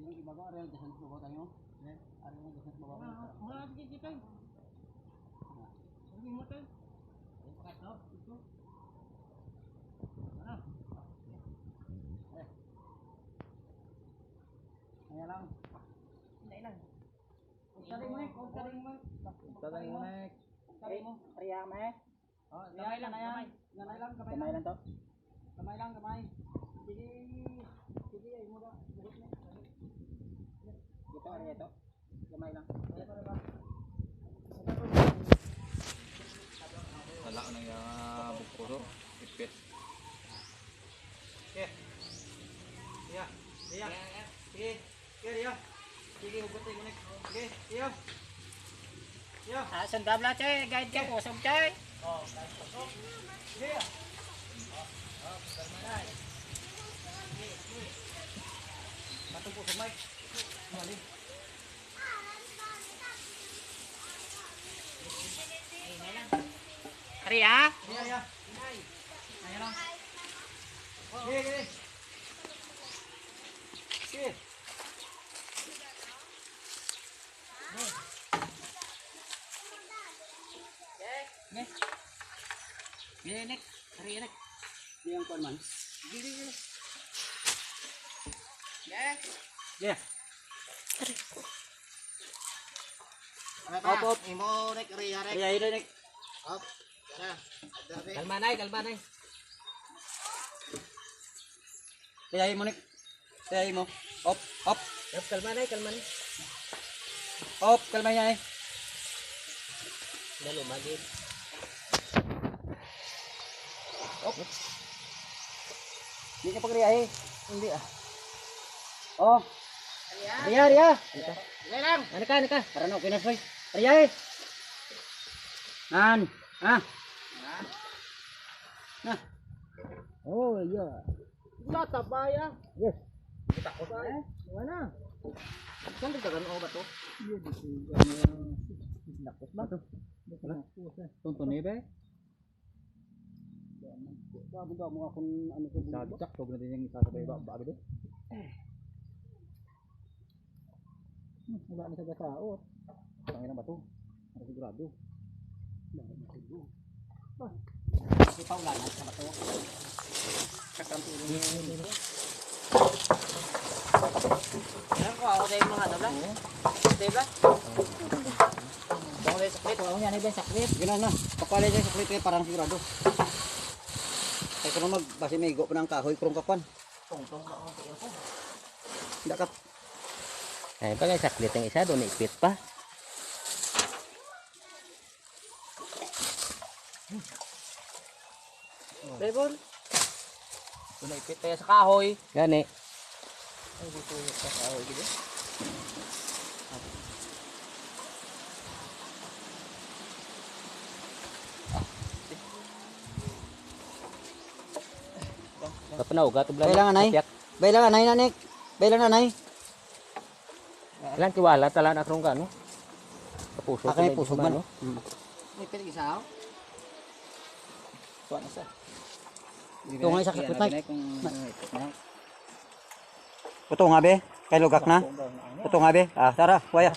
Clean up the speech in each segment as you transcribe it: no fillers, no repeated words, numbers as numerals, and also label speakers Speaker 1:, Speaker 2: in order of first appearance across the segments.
Speaker 1: Yung iba ko, ariyan jasan babaw tayo. Ariyan jasan babaw. Mga kita. Hindi mo tayo. Ay, pakatap. Ito. Ano? Ayan lang. Hindi lang. Taring mo, taring mo. Taring mo. Taring mo. Ariya mo eh. Oh, kamay lang ayan. Kamay lang, kamay lang to. Kamay lang, kamay. Sige. Sige, ay mo da. Ito ariya to. Kamay lang.
Speaker 2: Wala ko nang bukuro. Ipit. Okay. Iya. Iya. Sige. Sige, iya. Sige, hugot tayo muna. Sige, iya. Iya.
Speaker 1: Sandab lang, Choy. Guide ka po, sab, Choy. Oh, guide po. Sige. Kalmanay. Sige. Patong po sa mic. Mali. Ari ah?
Speaker 2: Iya, iya. Ayan lang. Sige, sige. Sige.
Speaker 1: Nek. Gini nek. Ari nek. Di yang kuan man. Gini gini. Nek. Ya. Op, imo nek ari ari. Ari ari nek. Op. Kalmanay, kalmanay. Kaya mo nek. Kaya mo. Op, op. Op, kalmanay, kalmanay. Op, kalmanay. Dalo magid. Op. Hindi ka pagriyahe. Hindi ah. Oh. Riya, riya. Riya lang. Ano ka? Para na okay na soy. Riyahe. Nan. Ah. Nah. Oh, iya. Mata baya. Yes. Kita ko ba? Mana? Kan dagan obat to. Iya di sini. Nakos ba to? Tonton ni be. Bago daw mo akong ano ko sabi chak to ganito yung isasabay ba bago do. Wala na sa gasaot. Tangina ba to? Para sigurado. Bakit na siguro? Ba. Di pa wala na sa bato. Kakang tulo ni. Yan ko ako dahil mga dobla. Dobla. Dahil saklit, ako niya na saklit. Gina na. Papalay sa saklit kay parang sigurado. Ay ko mag base may go pa ng kahoy krong kapan. Tong-tong ba ako sa iyo. Dakat.
Speaker 3: Ay pala saklit ang isa doon ipit pa.
Speaker 1: Lebon. Doon ipit tayo sa kahoy.
Speaker 3: Gani.
Speaker 1: Ay dito sa kahoy gitu.
Speaker 3: Kapanaw ga to
Speaker 1: Bailang anay. Bailang anay nanik. Bailang anay.
Speaker 3: Ilan tiwala talan akrong ka no? Kapuso.
Speaker 1: Akan puso man
Speaker 3: no?
Speaker 1: May pwede isaw. Tuwa na sa. Ito nga isa sakit na. Ito nga be. Kay lugak na. Ito nga be. Ah, tara, waya.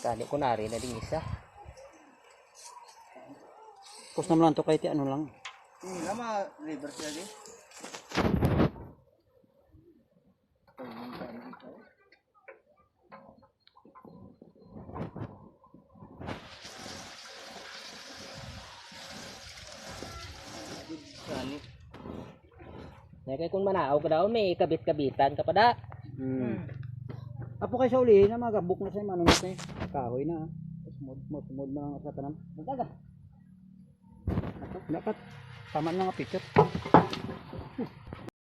Speaker 3: Kali ko na rin na din isa.
Speaker 1: Kus naman lang to kay ti ano lang.
Speaker 2: Hindi na ma-reverse na din.
Speaker 3: Kaya kung manaaw ka daw may kabit-kabitan ka pa da.
Speaker 1: Apo kay sa uli na magabuk na sa manunod na kahoy na. Sumod na lang sa tanan. Magdaga. Dapat tama na nga picture.